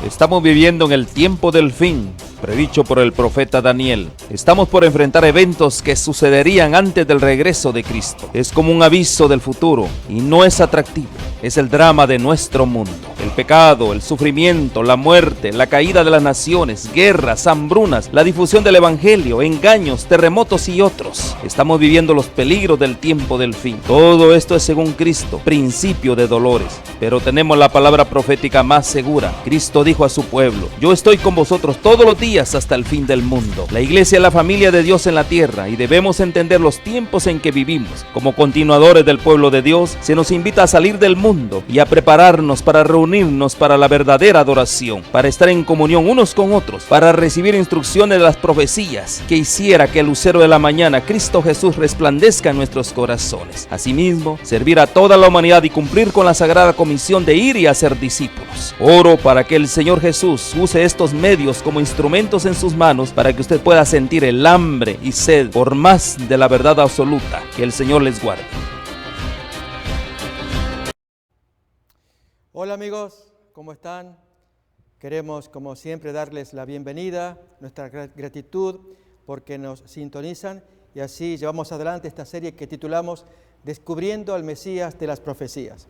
Estamos viviendo en el tiempo del fin, predicho por el profeta Daniel. Estamos por enfrentar eventos que sucederían antes del regreso de Cristo. Es como un aviso del futuro y no es atractivo. Es el drama de nuestro mundo. El pecado, el sufrimiento, la muerte, la caída de las naciones, guerras, hambrunas, la difusión del evangelio, engaños, terremotos y otros. Estamos viviendo los peligros del tiempo del fin. Todo esto es según Cristo, principio de dolores. Pero tenemos la palabra profética más segura. Cristo dijo a su pueblo: yo estoy con vosotros todos los días hasta el fin del mundo. La iglesia es la familia de Dios en la tierra y debemos entender los tiempos en que vivimos. Como continuadores del pueblo de Dios, se nos invita a salir del mundo y a prepararnos para reunirnos para la verdadera adoración, para estar en comunión unos con otros, para recibir instrucciones de las profecías que hiciera que el lucero de la mañana, Cristo Jesús, resplandezca en nuestros corazones. Asimismo, servir a toda la humanidad y cumplir con la sagrada comisión de ir y hacer discípulos. Oro para que el Señor Jesús use estos medios como instrumentos en sus manos para que usted pueda sentir el hambre y sed por más de la verdad absoluta. Que el Señor les guarde. Hola amigos, ¿cómo están? Queremos, como siempre, darles la bienvenida, nuestra gratitud porque nos sintonizan y así llevamos adelante esta serie que titulamos Descubriendo al Mesías de las Profecías.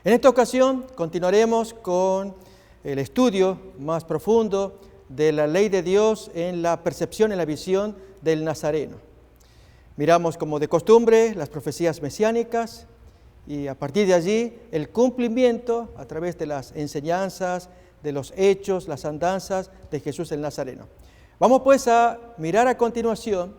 En esta ocasión continuaremos con el estudio más profundo de la ley de Dios en la percepción, en la visión del Nazareno. Miramos como de costumbre las profecías mesiánicas y a partir de allí el cumplimiento a través de las enseñanzas, de los hechos, las andanzas de Jesús el Nazareno. Vamos pues a mirar a continuación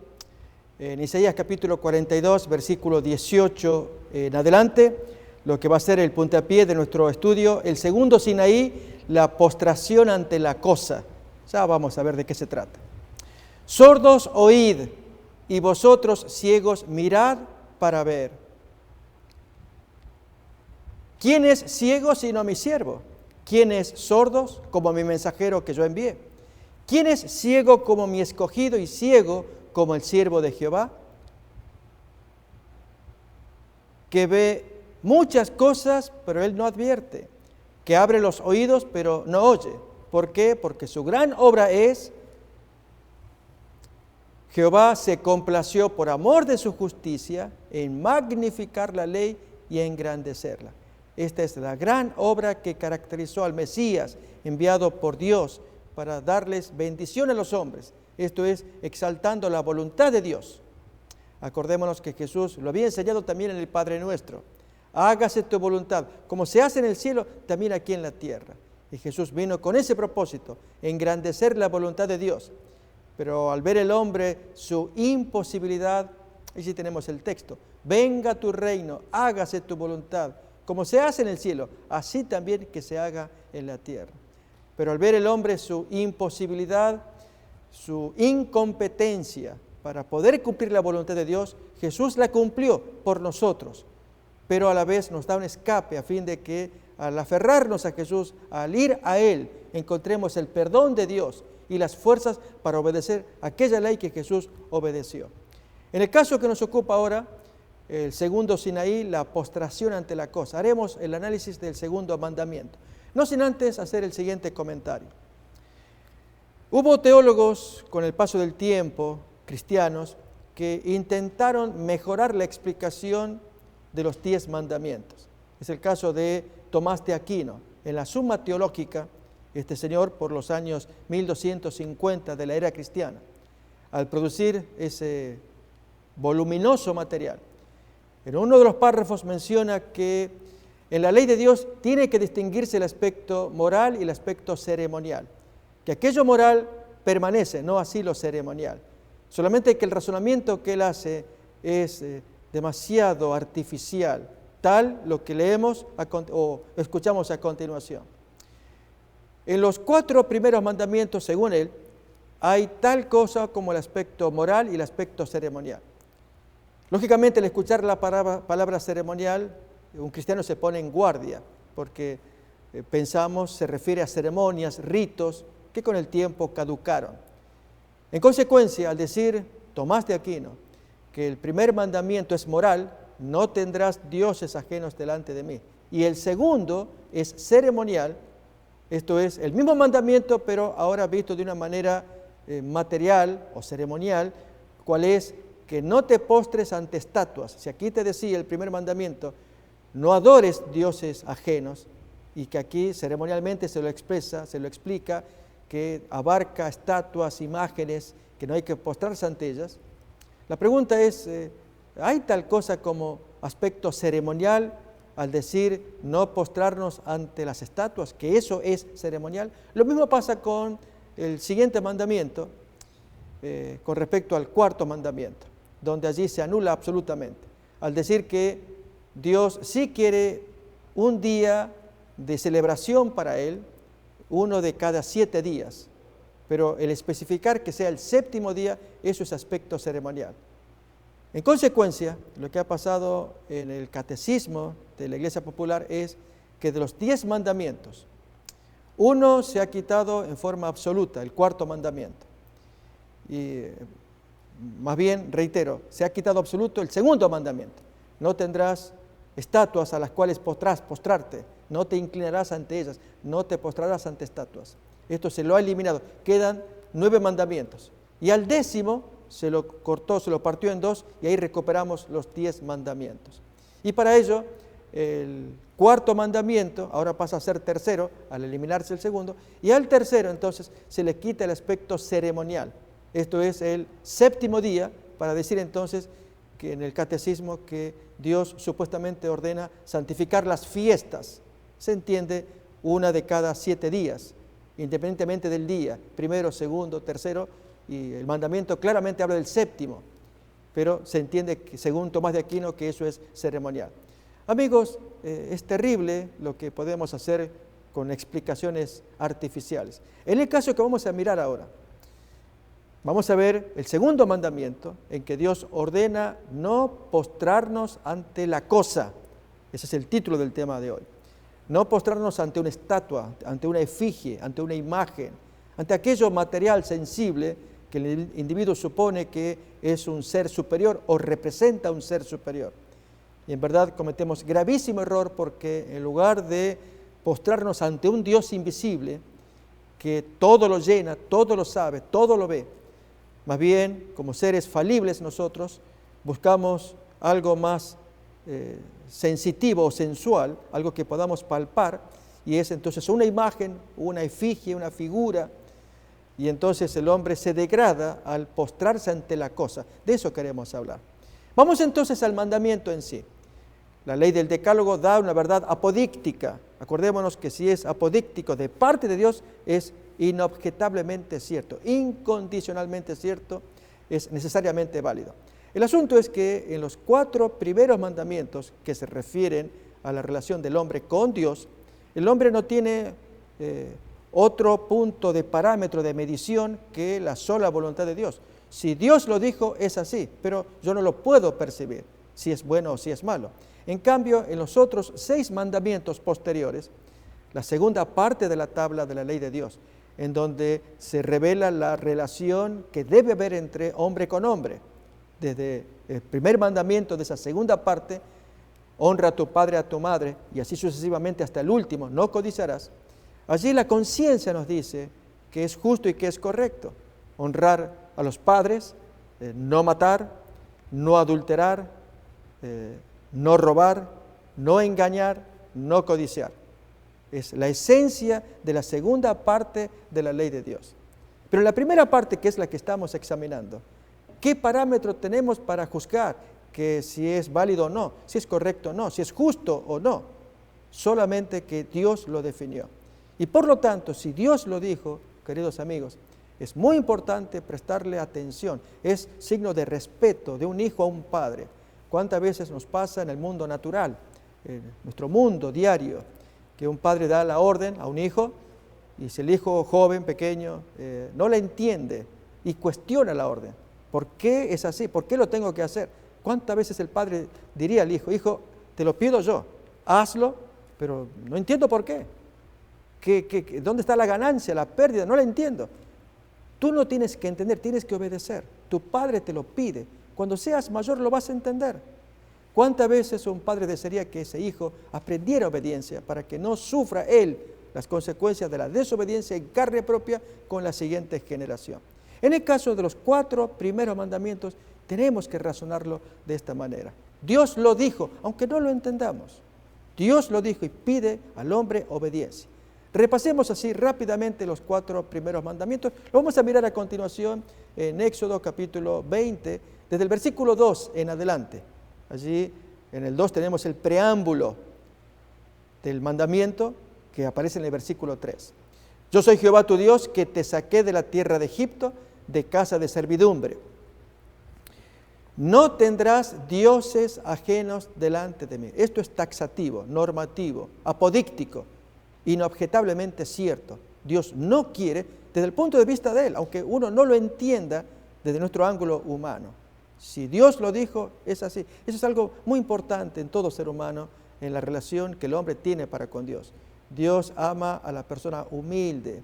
en Isaías capítulo 42, versículo 18 en adelante, lo que va a ser el puntapié de nuestro estudio, el segundo Sinaí, la postración ante la cosa. Ya vamos a ver de qué se trata. Sordos oíd, y vosotros ciegos mirad para ver. ¿Quién es ciego sino mi siervo? ¿Quién es sordo como mi mensajero que yo envié? ¿Quién es ciego como mi escogido y ciego como el siervo de Jehová? Que ve muchas cosas, pero él no advierte. Que abre los oídos, pero no oye. ¿Por qué? Porque su gran obra es: Jehová se complació por amor de su justicia en magnificar la ley y engrandecerla. Esta es la gran obra que caracterizó al Mesías, enviado por Dios para darles bendición a los hombres. Esto es, exaltando la voluntad de Dios. Acordémonos que Jesús lo había enseñado también en el Padre Nuestro. Hágase tu voluntad, como se hace en el cielo, también aquí en la tierra. Y Jesús vino con ese propósito, engrandecer la voluntad de Dios. Pero al ver el hombre su imposibilidad, y sí tenemos el texto: venga tu reino, hágase tu voluntad, como se hace en el cielo, así también que se haga en la tierra. Pero al ver el hombre su imposibilidad, su incompetencia para poder cumplir la voluntad de Dios, Jesús la cumplió por nosotros, pero a la vez nos da un escape a fin de que al aferrarnos a Jesús, al ir a Él, encontremos el perdón de Dios y las fuerzas para obedecer aquella ley que Jesús obedeció. En el caso que nos ocupa ahora, el segundo Sinaí, la postración ante la cosa. Haremos el análisis del segundo mandamiento. No sin antes hacer el siguiente comentario. Hubo teólogos con el paso del tiempo, cristianos, que intentaron mejorar la explicación de los 10 mandamientos. Es el caso de Tomás de Aquino. En la Summa Teológica, este señor, por los años 1250 de la era cristiana, al producir ese voluminoso material, en uno de los párrafos menciona que en la ley de Dios tiene que distinguirse el aspecto moral y el aspecto ceremonial. Que aquello moral permanece, no así lo ceremonial. Solamente que el razonamiento que él hace es demasiado artificial, tal lo que leemos o escuchamos a continuación. En los 4 primeros mandamientos, según él, hay tal cosa como el aspecto moral y el aspecto ceremonial. Lógicamente, al escuchar la palabra ceremonial, un cristiano se pone en guardia, porque pensamos se refiere a ceremonias, ritos, que con el tiempo caducaron. En consecuencia, al decir Tomás de Aquino que el primer mandamiento es moral, no tendrás dioses ajenos delante de mí, y el segundo es ceremonial, Esto es el mismo mandamiento, pero ahora visto de una manera material o ceremonial, cuál es que no te postres ante estatuas. Si aquí te decía el primer mandamiento, no adores dioses ajenos, y que aquí ceremonialmente se lo expresa, se lo explica, que abarca estatuas, imágenes, que no hay que postrarse ante ellas. La pregunta es, ¿hay tal cosa como aspecto ceremonial al decir no postrarnos ante las estatuas, que eso es ceremonial? Lo mismo pasa con el siguiente mandamiento, con respecto al cuarto mandamiento, donde allí se anula absolutamente, al decir que Dios sí quiere un día de celebración para Él, uno de cada 7 días, pero el especificar que sea el séptimo día, eso es aspecto ceremonial. En consecuencia, lo que ha pasado en el catecismo de la Iglesia Popular es que de los 10 mandamientos, uno se ha quitado en forma absoluta, el cuarto mandamiento. Y más bien, reitero, se ha quitado absoluto el segundo mandamiento. No tendrás estatuas a las cuales postrarte, no te inclinarás ante ellas, no te postrarás ante estatuas. Esto se lo ha eliminado. Quedan 9 mandamientos. Y al 10º se lo cortó, se lo partió en 2 y ahí recuperamos los 10 mandamientos. Y para ello, el cuarto mandamiento ahora pasa a ser tercero al eliminarse el segundo, y al tercero entonces se le quita el aspecto ceremonial. Esto es el séptimo día, para decir entonces que en el catecismo que Dios supuestamente ordena santificar las fiestas. Se entiende una de cada 7 días, independientemente del día, primero, segundo, tercero, y el mandamiento claramente habla del séptimo, pero se entiende, que, según Tomás de Aquino, que eso es ceremonial. Amigos, es terrible lo que podemos hacer con explicaciones artificiales. En el caso que vamos a mirar ahora, vamos a ver el segundo mandamiento en que Dios ordena no postrarnos ante la cosa. Ese es el título del tema de hoy. No postrarnos ante una estatua, ante una efigie, ante una imagen, ante aquello material sensible que el individuo supone que es un ser superior o representa un ser superior. Y en verdad cometemos gravísimo error porque en lugar de postrarnos ante un Dios invisible que todo lo llena, todo lo sabe, todo lo ve, más bien como seres falibles nosotros buscamos algo más sensitivo o sensual, algo que podamos palpar, y es entonces una imagen, una efigie, una figura, y entonces el hombre se degrada al postrarse ante la cosa. De eso queremos hablar. Vamos entonces al mandamiento en sí. La ley del Decálogo da una verdad apodíctica. Acordémonos que si es apodíctico de parte de Dios, es inobjetablemente cierto, incondicionalmente cierto, es necesariamente válido. El asunto es que en los 4 primeros mandamientos que se refieren a la relación del hombre con Dios, el hombre no tiene otro punto de parámetro de medición que la sola voluntad de Dios. Si Dios lo dijo, es así, pero yo no lo puedo percibir, si es bueno o si es malo. En cambio, en los otros 6 mandamientos posteriores, la segunda parte de la tabla de la ley de Dios, en donde se revela la relación que debe haber entre hombre con hombre, desde el primer mandamiento de esa segunda parte, honra a tu padre y a tu madre, y así sucesivamente hasta el último, no codiciarás. Allí la conciencia nos dice que es justo y que es correcto honrar a los padres, no matar, no adulterar, no robar, no engañar, no codiciar. Es la esencia de la segunda parte de la ley de Dios. Pero la primera parte, que es la que estamos examinando, ¿qué parámetro tenemos para juzgar que si es válido o no, si es correcto o no, si es justo o no? Solamente que Dios lo definió. Y por lo tanto, si Dios lo dijo, queridos amigos, es muy importante prestarle atención. Es signo de respeto de un hijo a un padre. ¿Cuántas veces nos pasa en el mundo natural, en nuestro mundo diario, que un padre da la orden a un hijo y si el hijo joven, pequeño, no la entiende y cuestiona la orden? ¿Por qué es así? ¿Por qué lo tengo que hacer? ¿Cuántas veces el padre diría al hijo, hijo, te lo pido yo, hazlo, pero no entiendo por qué? ¿Dónde está la ganancia, la pérdida? No la entiendo. Tú no tienes que entender, tienes que obedecer. Tu padre te lo pide. Cuando seas mayor lo vas a entender. ¿Cuántas veces un padre desearía que ese hijo aprendiera obediencia para que no sufra él las consecuencias de la desobediencia en carne propia con la siguiente generación. En el caso de los 4 primeros mandamientos, tenemos que razonarlo de esta manera. Dios lo dijo, aunque no lo entendamos. Dios lo dijo y pide al hombre obediencia. Repasemos así rápidamente los 4 primeros mandamientos. Lo vamos a mirar a continuación en Éxodo capítulo 20, desde el versículo 2 en adelante. Allí en el 2 tenemos el preámbulo del mandamiento que aparece en el versículo 3. Yo soy Jehová tu Dios que te saqué de la tierra de Egipto, de casa de servidumbre. No tendrás dioses ajenos delante de mí. Esto es taxativo, normativo, apodíctico, inobjetablemente cierto. Dios no quiere, desde el punto de vista de Él, aunque uno no lo entienda desde nuestro ángulo humano. Si Dios lo dijo, es así. Eso es algo muy importante en todo ser humano, en la relación que el hombre tiene para con Dios. Dios ama a la persona humilde.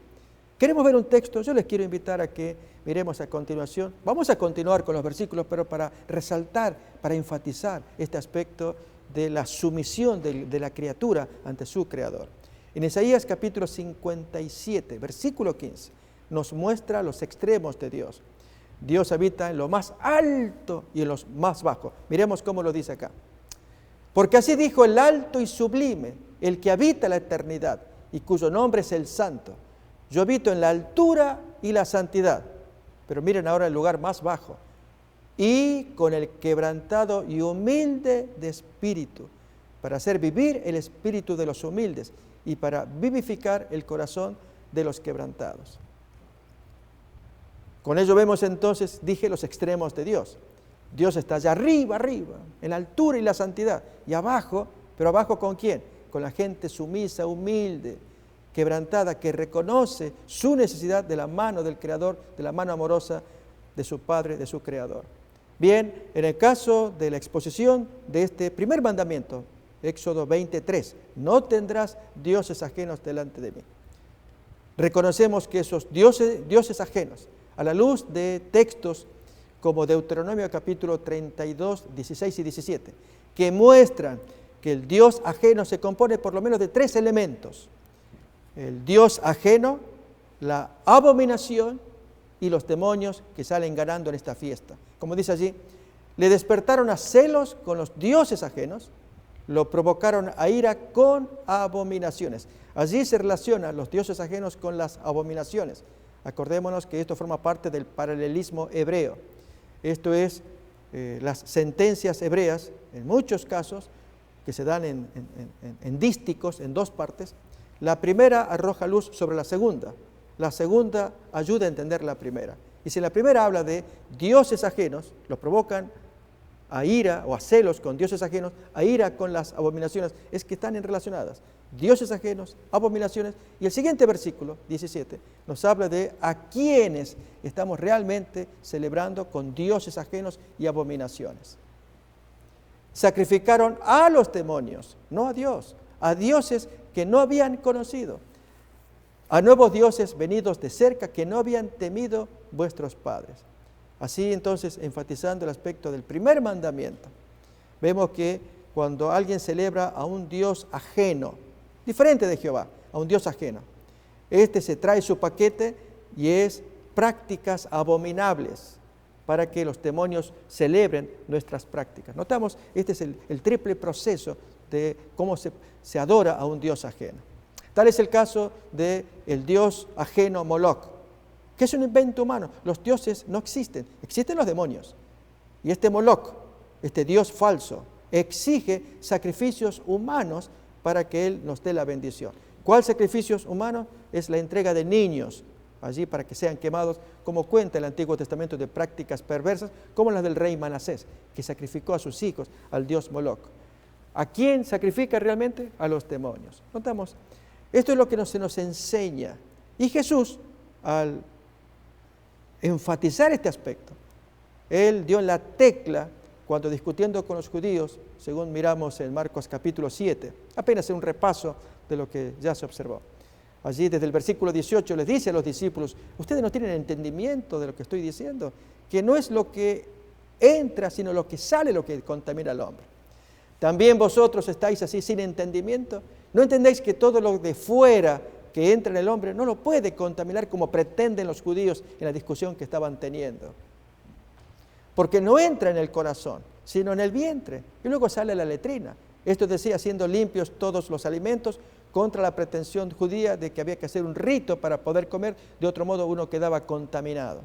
Queremos ver un texto, yo les quiero invitar a que miremos a continuación. Vamos a continuar con los versículos, pero para resaltar, para enfatizar este aspecto de la sumisión de la criatura ante su Creador. En Isaías capítulo 57, versículo 15, nos muestra los extremos de Dios. Dios habita en lo más alto y en los más bajos. Miremos cómo lo dice acá. Porque así dijo el alto y sublime, el que habita la eternidad y cuyo nombre es el Santo. Yo habito en la altura y la santidad. Pero miren ahora el lugar más bajo. Y con el quebrantado y humilde de espíritu, para hacer vivir el espíritu de los humildes y para vivificar el corazón de los quebrantados. Con ello vemos entonces, dije, los extremos de Dios. Dios está allá arriba, en la altura y la santidad. Y abajo, pero abajo ¿con quién? Con la gente sumisa, humilde, quebrantada, que reconoce su necesidad de la mano del Creador, de la mano amorosa de su Padre, de su Creador. Bien, en el caso de la exposición de este primer mandamiento, Éxodo 23, no tendrás dioses ajenos delante de mí. Reconocemos que esos dioses ajenos, a la luz de textos como Deuteronomio capítulo 32, 16 y 17, que muestran que el Dios ajeno se compone por lo menos de 3 elementos. El Dios ajeno, la abominación y los demonios que salen ganando en esta fiesta. Como dice allí, le despertaron a celos con los dioses ajenos, lo provocaron a ira con abominaciones. Allí se relacionan los dioses ajenos con las abominaciones. Acordémonos que esto forma parte del paralelismo hebreo. Esto es las sentencias hebreas, en muchos casos, que se dan en dísticos, en 2 partes. La primera arroja luz sobre la segunda ayuda a entender la primera. Y si la primera habla de dioses ajenos, los provocan a ira o a celos con dioses ajenos, a ira con las abominaciones, es que están relacionadas. Dioses ajenos, abominaciones, y el siguiente versículo, 17, nos habla de a quienes estamos realmente celebrando con dioses ajenos y abominaciones. Sacrificaron a los demonios, no a Dios, a dioses que no habían conocido, a nuevos dioses venidos de cerca que no habían temido vuestros padres. Así entonces, enfatizando el aspecto del primer mandamiento, vemos que cuando alguien celebra a un Dios ajeno, diferente de Jehová, a un Dios ajeno, este se trae su paquete y es prácticas abominables para que los demonios celebren nuestras prácticas. Notamos, este es el triple proceso de cómo se adora a un Dios ajeno. Tal es el caso del Dios ajeno Moloch, que es un invento humano. Los dioses no existen, existen los demonios. Y este Moloch, este Dios falso, exige sacrificios humanos para que Él nos dé la bendición. ¿Cuál sacrificios humanos? Es la entrega de niños allí para que sean quemados, como cuenta el Antiguo Testamento de prácticas perversas, como las del rey Manasés, que sacrificó a sus hijos al dios Moloch. ¿A quién sacrifica realmente? A los demonios. Notamos, esto es lo que se nos enseña. Y Jesús, al enfatizar este aspecto, Él dio en la tecla cuando discutiendo con los judíos, según miramos en Marcos capítulo 7, apenas un repaso de lo que ya se observó. Allí desde el versículo 18 les dice a los discípulos, ustedes no tienen entendimiento de lo que estoy diciendo, que no es lo que entra, sino lo que sale lo que contamina al hombre. También vosotros estáis así sin entendimiento. ¿No entendéis que todo lo de fuera que entra en el hombre no lo puede contaminar como pretenden los judíos en la discusión que estaban teniendo. Porque no entra en el corazón, sino en el vientre, y luego sale a la letrina. Esto decía, siendo limpios todos los alimentos, contra la pretensión judía de que había que hacer un rito para poder comer, de otro modo uno quedaba contaminado.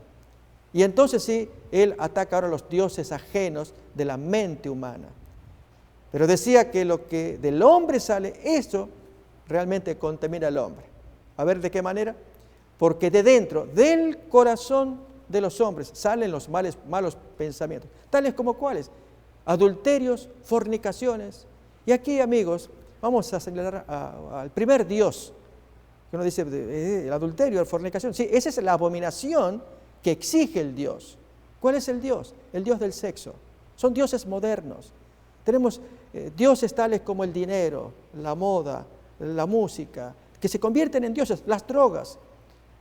Y entonces sí, él ataca ahora a los dioses ajenos de la mente humana. Pero decía que lo que del hombre sale, eso realmente contamina al hombre. A ver, ¿de qué manera? Porque de dentro, del corazón de los hombres, salen los malos pensamientos. ¿Tales como cuáles? Adulterios, fornicaciones. Y aquí, amigos, vamos a señalar al primer Dios. Que uno dice, el adulterio, la fornicación. Sí, esa es la abominación que exige el Dios. ¿Cuál es el Dios? El Dios del sexo. Son dioses modernos. Tenemos dioses tales como el dinero, la moda, la música, que se convierten en dioses, las drogas,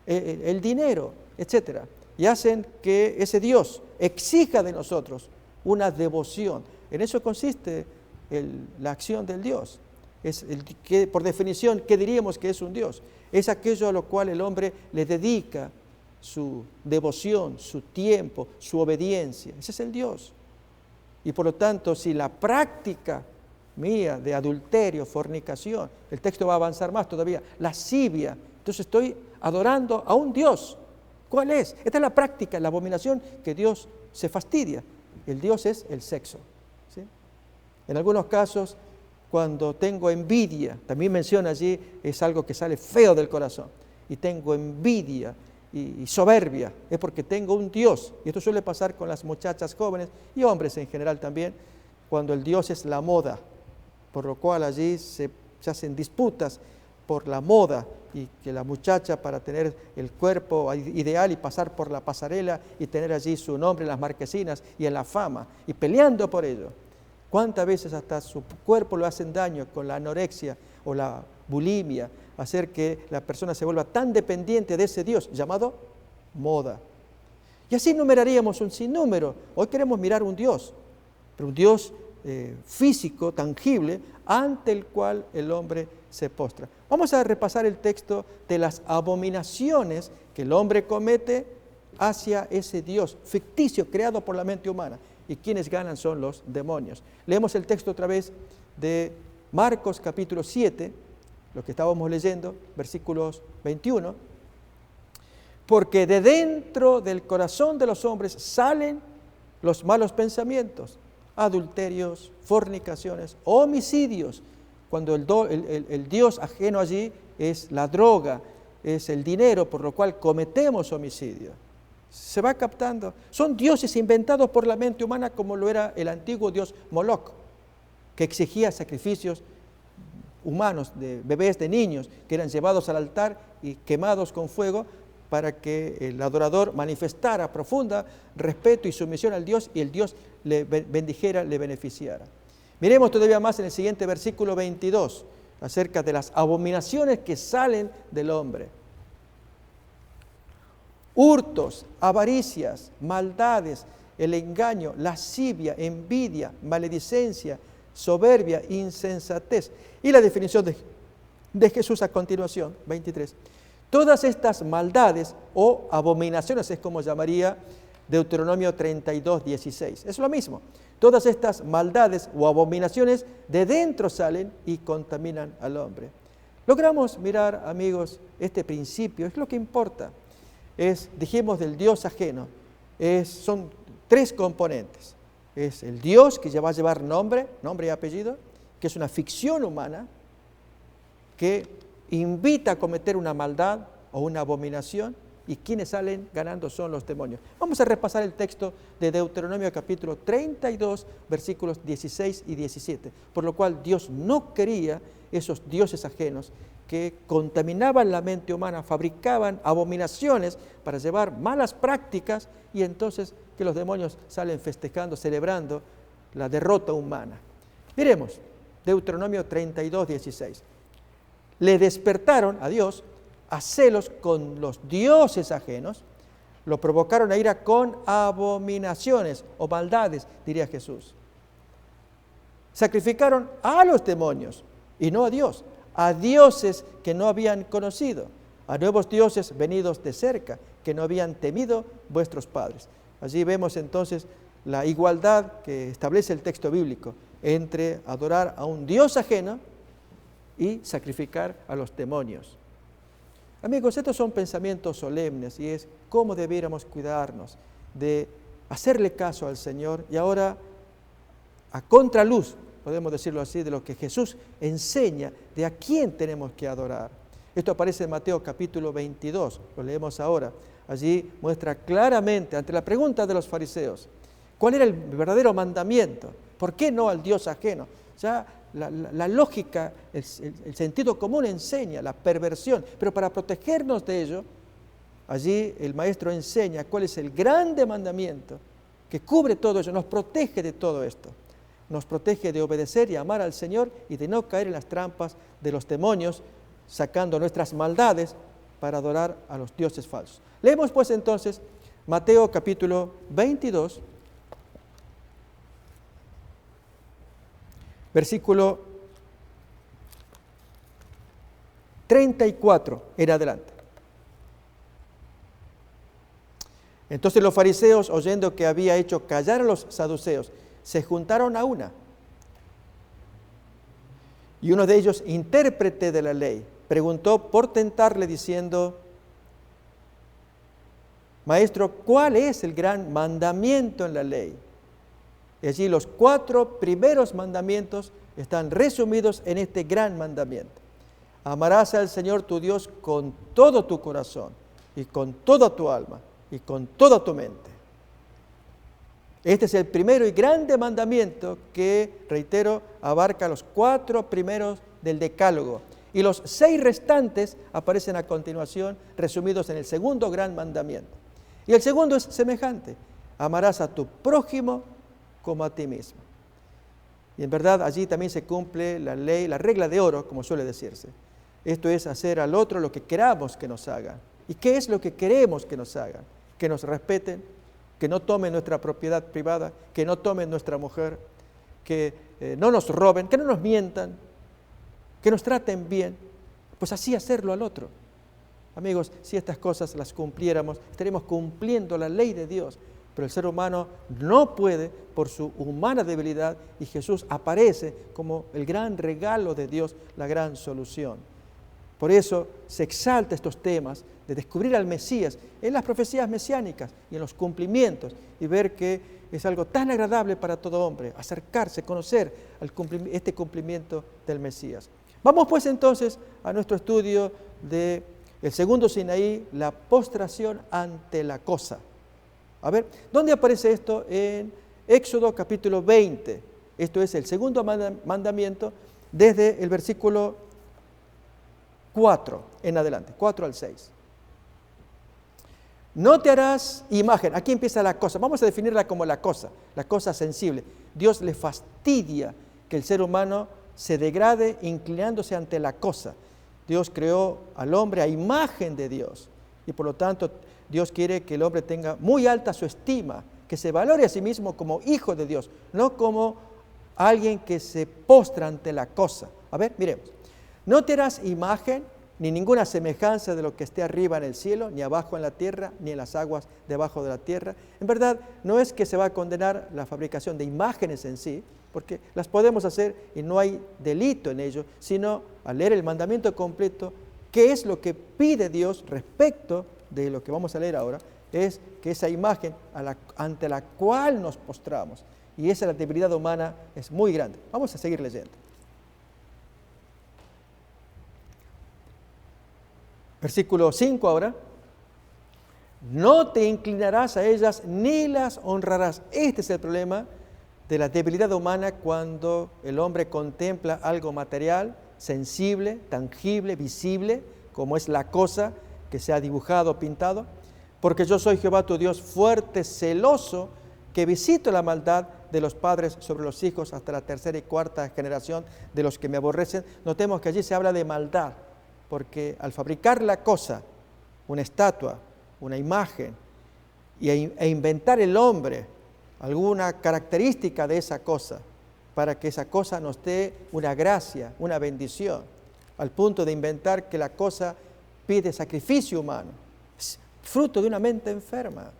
el dinero, etc. Y hacen que ese Dios exija de nosotros una devoción. En eso consiste la acción del Dios. Por definición, ¿qué diríamos que es un Dios? Es aquello a lo cual el hombre le dedica su devoción, su tiempo, su obediencia. Ese es el Dios. Y por lo tanto, si la práctica mía de adulterio, fornicación, el texto va a avanzar más todavía, lascivia, entonces estoy adorando a un Dios. ¿Cuál es? Esta es la práctica, la abominación que Dios se fastidia. El Dios es el sexo. ¿Sí? En algunos casos, cuando tengo envidia, también menciona allí, es algo que sale feo del corazón, y tengo envidia y soberbia, es porque tengo un Dios. Y esto suele pasar con las muchachas jóvenes y hombres en general también, cuando el Dios es la moda, por lo cual allí se hacen disputas por la moda, y que la muchacha, para tener el cuerpo ideal y pasar por la pasarela y tener allí su nombre en las marquesinas y en la fama, y peleando por ello. ¿Cuántas veces hasta su cuerpo lo hacen daño con la anorexia o la bulimia, hacer que la persona se vuelva tan dependiente de ese Dios llamado moda? Y así numeraríamos un sinnúmero. Hoy queremos mirar un Dios, pero un Dios físico, tangible, ante el cual el hombre se postra. Vamos a repasar el texto de las abominaciones que el hombre comete hacia ese Dios ficticio creado por la mente humana. Y quienes ganan son los demonios. Leemos el texto otra vez de Marcos capítulo 7, lo que estábamos leyendo, versículos 21. Porque de dentro del corazón de los hombres salen los malos pensamientos, adulterios, fornicaciones, homicidios, cuando el Dios ajeno allí es la droga, es el dinero, por lo cual cometemos homicidio. Se va captando. Son dioses inventados por la mente humana, como lo era el antiguo dios Moloch, que exigía sacrificios humanos, de bebés, de niños, que eran llevados al altar y quemados con fuego para que el adorador manifestara profunda respeto y sumisión al Dios, y el Dios le bendijera, le beneficiara. Miremos todavía más en el siguiente versículo 22, acerca de las abominaciones que salen del hombre. Hurtos, avaricias, maldades, el engaño, lascivia, envidia, maledicencia, soberbia, insensatez. Y la definición de Jesús a continuación, 23. Todas estas maldades o abominaciones es como llamaría Deuteronomio 32, 16. Es lo mismo. Todas estas maldades o abominaciones de dentro salen y contaminan al hombre. Logramos mirar, amigos, este principio, es lo que importa. Dijimos del Dios ajeno, son tres componentes. Es el Dios que ya va a llevar nombre y apellido, que es una ficción humana, que invita a cometer una maldad o una abominación, y quienes salen ganando son los demonios. Vamos a repasar el texto de Deuteronomio capítulo 32, versículos 16 y 17, por lo cual Dios no quería esos dioses ajenos que contaminaban la mente humana, fabricaban abominaciones para llevar malas prácticas, y entonces que los demonios salen festejando, celebrando la derrota humana. Miremos, Deuteronomio 32, 16. Le despertaron a Dios a celos con los dioses ajenos, lo provocaron a ira con abominaciones o maldades, diría Jesús. Sacrificaron a los demonios y no a Dios. a dioses que no habían conocido, a nuevos dioses venidos de cerca, que no habían temido vuestros padres. Allí vemos entonces la igualdad que establece el texto bíblico entre adorar a un Dios ajeno y sacrificar a los demonios. Amigos, estos son pensamientos solemnes y es cómo debiéramos cuidarnos de hacerle caso al Señor y ahora a contraluz, podemos decirlo así, de lo que Jesús enseña de a quién tenemos que adorar. Esto aparece en Mateo capítulo 22, lo leemos ahora. Allí muestra claramente, ante la pregunta de los fariseos, cuál era el verdadero mandamiento. ¿Por qué no al Dios ajeno? Ya la lógica, el sentido común enseña la perversión, pero para protegernos de ello, allí el Maestro enseña cuál es el grande mandamiento que cubre todo ello, nos protege de todo esto. Nos protege de obedecer y amar al Señor y de no caer en las trampas de los demonios, sacando nuestras maldades para adorar a los dioses falsos. Leemos pues entonces Mateo capítulo 22, versículo 34 en adelante. Entonces los fariseos, oyendo que había hecho callar a los saduceos, se juntaron a una. Y uno de ellos, intérprete de la ley, preguntó por tentarle diciendo: Maestro, ¿cuál es el gran mandamiento en la ley? Y allí los 4 primeros mandamientos están resumidos en este gran mandamiento. Amarás al Señor tu Dios con todo tu corazón y con toda tu alma y con toda tu mente. Este es el primero y grande mandamiento que, reitero, abarca los 4 primeros del Decálogo. Y los 6 restantes aparecen a continuación, resumidos en el segundo gran mandamiento. Y el segundo es semejante: amarás a tu prójimo como a ti mismo. Y en verdad allí también se cumple la ley, la regla de oro, como suele decirse. Esto es hacer al otro lo que queramos que nos hagan. ¿Y qué es lo que queremos que nos hagan? Que nos respeten, que no tomen nuestra propiedad privada, que no tomen nuestra mujer, que no nos roben, que no nos mientan, que nos traten bien. Pues así hacerlo al otro. Amigos, si estas cosas las cumpliéramos, estaríamos cumpliendo la ley de Dios. Pero el ser humano no puede por su humana debilidad y Jesús aparece como el gran regalo de Dios, la gran solución. Por eso se exalta estos temas de descubrir al Mesías en las profecías mesiánicas y en los cumplimientos y ver que es algo tan agradable para todo hombre, acercarse, conocer este cumplimiento del Mesías. Vamos pues entonces a nuestro estudio del segundo Sinaí, la postración ante la cosa. A ver, ¿dónde aparece esto? En Éxodo capítulo 20. Esto es el segundo mandamiento desde el versículo 4 en adelante, 4 al 6. No te harás imagen. Aquí empieza la cosa. Vamos a definirla como la cosa sensible. Dios le fastidia que el ser humano se degrade inclinándose ante la cosa. Dios creó al hombre a imagen de Dios y por lo tanto Dios quiere que el hombre tenga muy alta su estima, que se valore a sí mismo como hijo de Dios, no como alguien que se postra ante la cosa. A ver, miremos. No te harás imagen ni ninguna semejanza de lo que esté arriba en el cielo, ni abajo en la tierra, ni en las aguas debajo de la tierra. En verdad, no es que se va a condenar la fabricación de imágenes en sí, porque las podemos hacer y no hay delito en ello, sino al leer el mandamiento completo, qué es lo que pide Dios respecto de lo que vamos a leer ahora, es que esa imagen ante la cual nos postramos, y esa la debilidad humana es muy grande. Vamos a seguir leyendo. Versículo 5 ahora. No te inclinarás a ellas ni las honrarás. Este es el problema de la debilidad humana cuando el hombre contempla algo material, sensible, tangible, visible, como es la cosa que se ha dibujado o pintado. Porque yo soy Jehová tu Dios fuerte, celoso, que visito la maldad de los padres sobre los hijos hasta la 3ª y 4ª generación de los que me aborrecen. Notemos que allí se habla de maldad, porque al fabricar la cosa, una estatua, una imagen, e inventar el hombre alguna característica de esa cosa, para que esa cosa nos dé una gracia, una bendición, al punto de inventar que la cosa pide sacrificio humano. Es fruto de una mente enferma,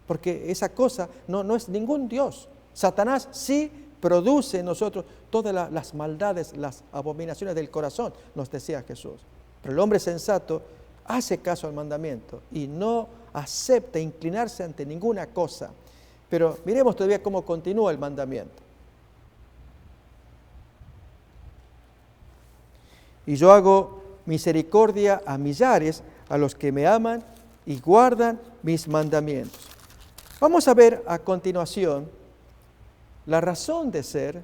porque esa cosa no es ningún Dios. Satanás sí produce en nosotros todas las maldades, las abominaciones del corazón, nos decía Jesús. Pero el hombre sensato hace caso al mandamiento y no acepta inclinarse ante ninguna cosa. Pero miremos todavía cómo continúa el mandamiento. Y yo hago misericordia a millares, a los que me aman y guardan mis mandamientos. Vamos a ver a continuación la razón de ser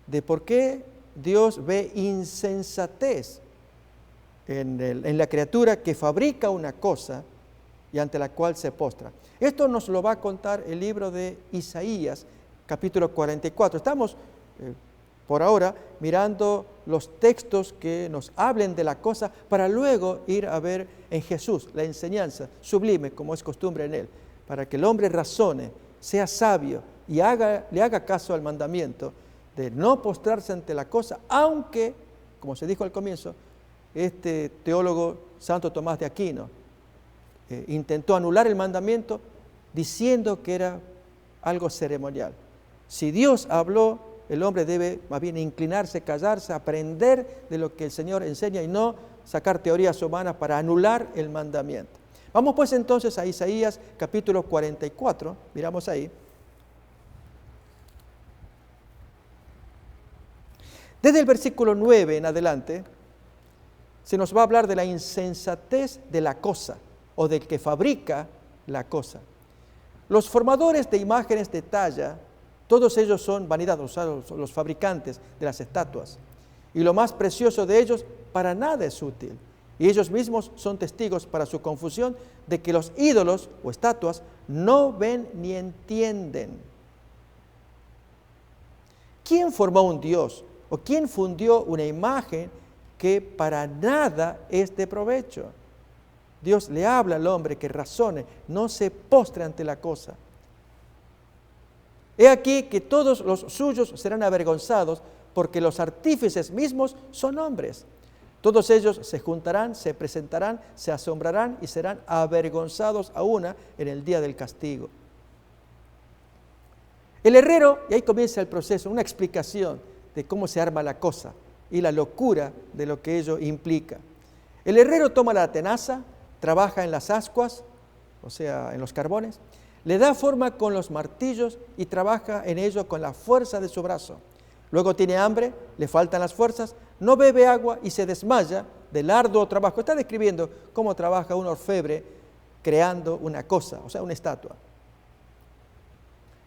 de por qué Dios ve insensatez en la criatura que fabrica una cosa y ante la cual se postra. Esto nos lo va a contar el libro de Isaías, capítulo 44. Estamos por ahora mirando los textos que nos hablen de la cosa para luego ir a ver en Jesús la enseñanza sublime, como es costumbre en él, para que el hombre razone, sea sabio y le haga caso al mandamiento de no postrarse ante la cosa, aunque, como se dijo al comienzo, este teólogo Santo Tomás de Aquino intentó anular el mandamiento diciendo que era algo ceremonial. Si Dios habló, el hombre debe más bien inclinarse, callarse, aprender de lo que el Señor enseña y no sacar teorías humanas para anular el mandamiento. Vamos pues entonces a Isaías capítulo 44, miramos ahí. Desde el versículo 9 en adelante, se nos va a hablar de la insensatez de la cosa o del que fabrica la cosa. Los formadores de imágenes de talla, todos ellos son vanidad, o sea, los fabricantes de las estatuas. Y lo más precioso de ellos para nada es útil. Y ellos mismos son testigos para su confusión de que los ídolos o estatuas no ven ni entienden. ¿Quién formó un Dios o quién fundió una imagen que para nada es de provecho? Dios le habla al hombre que razone, no se postre ante la cosa. He aquí que todos los suyos serán avergonzados, porque los artífices mismos son hombres. Todos ellos se juntarán, se presentarán, se asombrarán y serán avergonzados a una en el día del castigo. El herrero, y ahí comienza el proceso, una explicación de cómo se arma la cosa y la locura de lo que ello implica. El herrero toma la tenaza, trabaja en las ascuas, o sea, en los carbones, le da forma con los martillos y trabaja en ello con la fuerza de su brazo. Luego tiene hambre, le faltan las fuerzas, no bebe agua y se desmaya del arduo trabajo. Está describiendo cómo trabaja un orfebre creando una cosa, o sea, una estatua.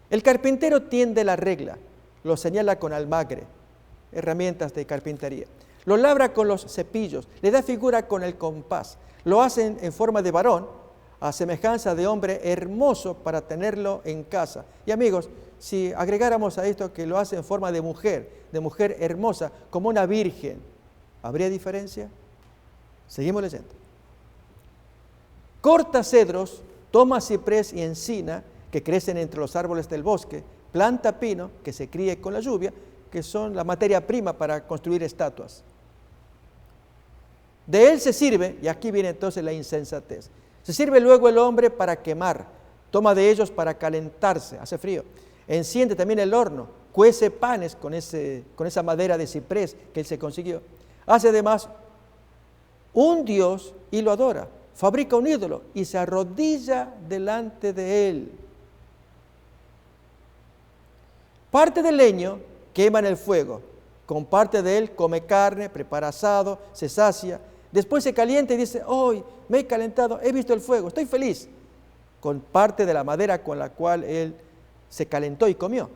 El carpintero tiende la regla, lo señala con almagre, herramientas de carpintería. Lo labra con los cepillos, le da figura con el compás. Lo hacen en forma de varón, a semejanza de hombre hermoso para tenerlo en casa. Y amigos, si agregáramos a esto que lo hace en forma de mujer hermosa, como una virgen, ¿habría diferencia? Seguimos leyendo. Corta cedros, toma ciprés y encina, que crecen entre los árboles del bosque, planta pino, que se críe con la lluvia, que son la materia prima para construir estatuas. De él se sirve, y aquí viene entonces la insensatez, se sirve luego el hombre para quemar, toma de ellos para calentarse, hace frío, enciende también el horno, cuece panes con esa madera de ciprés que él se consiguió. Hace además un dios y lo adora, fabrica un ídolo y se arrodilla delante de él. Parte del leño quema en el fuego, con parte de él come carne, prepara asado, se sacia, después se calienta y dice, hoy me he calentado, he visto el fuego, estoy feliz, con parte de la madera con la cual él se calentó y comió.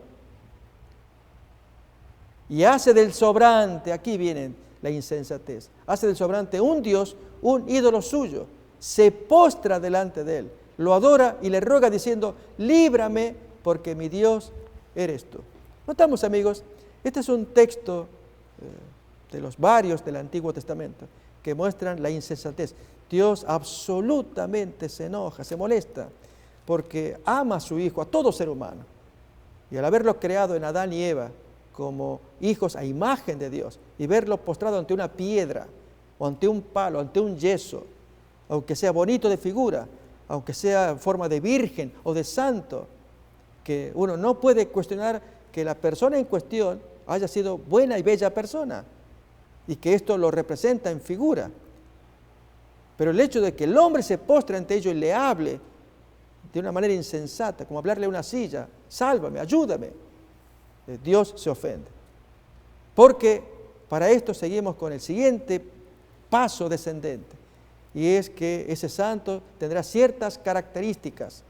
Y hace del sobrante, aquí viene la insensatez, hace del sobrante un dios, un ídolo suyo, se postra delante de él, lo adora y le ruega diciendo, líbrame porque mi Dios eres tú. Notamos, amigos, este es un texto de los varios del Antiguo Testamento que muestran la insensatez. Dios absolutamente se enoja, se molesta, porque ama a su Hijo, a todo ser humano. Y al haberlo creado en Adán y Eva como hijos a imagen de Dios y verlo postrado ante una piedra o ante un palo, ante un yeso, aunque sea bonito de figura, aunque sea en forma de virgen o de santo, que uno no puede cuestionar que la persona en cuestión haya sido buena y bella persona y que esto lo representa en figura. Pero el hecho de que el hombre se postre ante ello y le hable de una manera insensata, como hablarle a una silla, sálvame, ayúdame, Dios se ofende. Porque para esto seguimos con el siguiente paso descendente, y es que ese santo tendrá ciertas características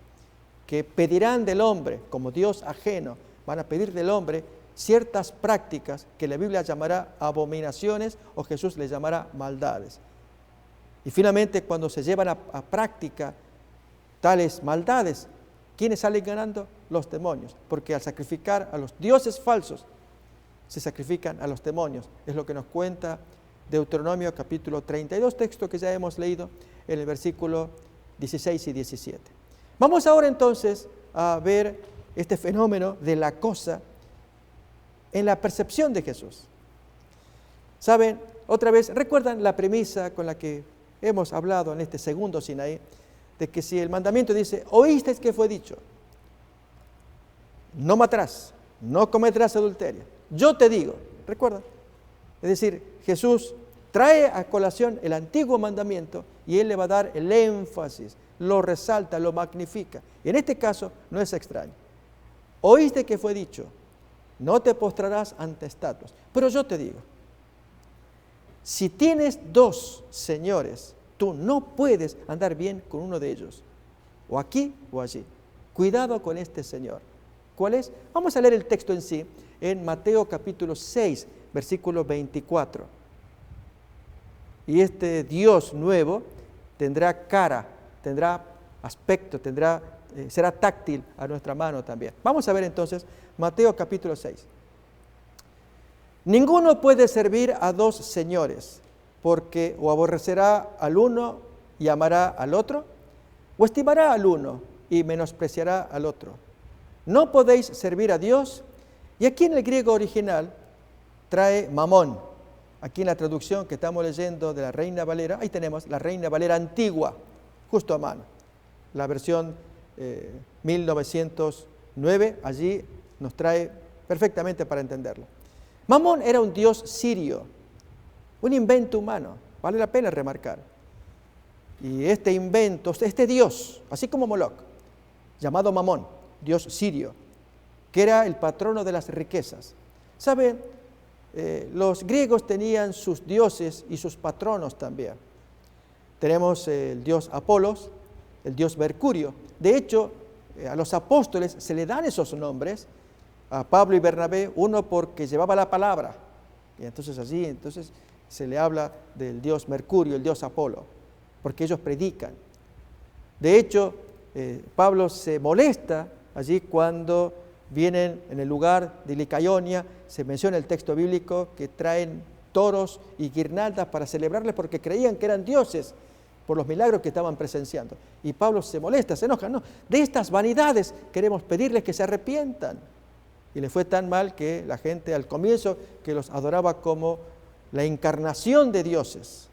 que pedirán del hombre, como Dios ajeno, van a pedir del hombre ciertas prácticas que la Biblia llamará abominaciones o Jesús le llamará maldades. Y finalmente, cuando se llevan a práctica tales maldades, ¿quiénes salen ganando? Los demonios, porque al sacrificar a los dioses falsos, se sacrifican a los demonios. Es lo que nos cuenta Deuteronomio capítulo 32, texto que ya hemos leído en el versículo 16 y 17. Vamos ahora entonces a ver este fenómeno de la cosa en la percepción de Jesús. ¿Saben? Otra vez, ¿recuerdan la premisa con la que hemos hablado en este segundo Sinaí? De que si el mandamiento dice, oísteis que fue dicho, no matarás, no cometerás adulterio. Yo te digo, ¿recuerdan? Es decir, Jesús trae a colación el antiguo mandamiento y Él le va a dar el énfasis, lo resalta, lo magnifica. Y en este caso no es extraño. Oíste que fue dicho, no te postrarás ante estatuas. Pero yo te digo, si tienes dos señores, tú no puedes andar bien con uno de ellos, o aquí o allí. Cuidado con este señor. ¿Cuál es? Vamos a leer el texto en sí, en Mateo capítulo 6, versículo 24. Y este Dios nuevo tendrá cara, tendrá aspecto, será táctil a nuestra mano también. Vamos a ver entonces Mateo capítulo 6. Ninguno puede servir a dos señores, porque o aborrecerá al uno y amará al otro, o estimará al uno y menospreciará al otro. No podéis servir a Dios. Y aquí en el griego original trae mamón. Aquí en la traducción que estamos leyendo de la Reina Valera, ahí tenemos la Reina Valera antigua, justo a mano. La versión 1909, allí nos trae perfectamente para entenderlo. Mamón era un dios sirio, un invento humano, vale la pena remarcar. Y este invento, este dios, así como Moloch, llamado Mamón, dios sirio, que era el patrono de las riquezas. ¿Saben? Los griegos tenían sus dioses y sus patronos también. Tenemos el dios Apolos, el dios Mercurio. De hecho, a los apóstoles se le dan esos nombres, a Pablo y Bernabé, uno porque llevaba la palabra, y entonces allí se le habla del dios Mercurio, el dios Apolo, porque ellos predican. De hecho, Pablo se molesta allí cuando vienen en el lugar de Licaonia, se menciona el texto bíblico que traen toros y guirnaldas para celebrarles porque creían que eran dioses por los milagros que estaban presenciando. Y Pablo se molesta, se enoja. No, de estas vanidades queremos pedirles que se arrepientan. Y le fue tan mal que la gente al comienzo que los adoraba como la encarnación de dioses.